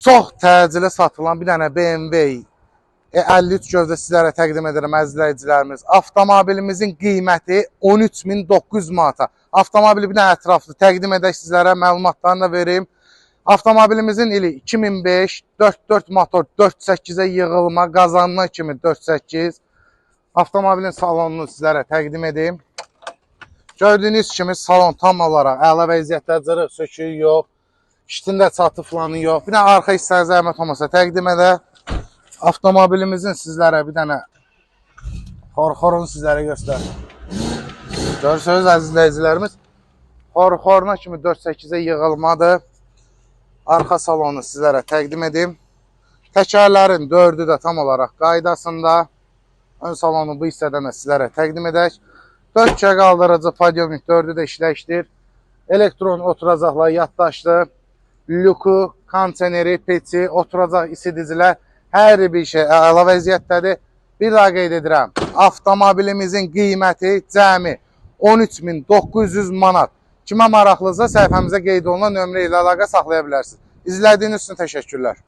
Çox təcili satılan bir dənə BMW 53 gözdə sizlərə təqdim edirəm əziz izləyicilərimiz. Avtomobilimizin qiyməti 13.900 manata. Avtomobili bir dənə ətraflı təqdim edək sizlərə, məlumatlarını da verim. Avtomobilimizin ili 2005, 4.4 motor, 4.8-ə yığılma, qazanma kimi 4.8. Avtomobilin salonunu sizlərə təqdim edeyim. Gördüyünüz kimi salon tam olaraq əla vəziyyətdə, cırıq söküyü yox, iştində çatı planı yox. Bir dənə arxa hissəyə zəhmət olmasa təqdim edək. Avtomobilimizin sizlərə bir dənə xor-xorunu sizlərə göstər. Görürsünüz əziz izləyicilərimiz, xor-xoruna kimi 4.8-ə yığılmadır. Arxa salonu sizlərə təqdim edeyim. Təkərlərin 4'ü də tam olaraq qaydasında. Ön salonu bu hissədən də sizlərə təqdim edək. 4 qaldırıcı podyomik 4'ü də işləkdir. Elektron oturacaqlar yaddaşlı. Lüku, konteneri, peçi, oturacaq isidicilər. Hər bir şey əla vəziyyətdədir. Bir daha qeyd edirəm. Avtomobilimizin qiyməti cəmi 13.900 manat. Kimə maraqlısa səhifəmizə qeyd olunan nömrə ilə əlaqə saxlaya bilərsiniz. İzlədiyiniz üçün təşəkkürlər.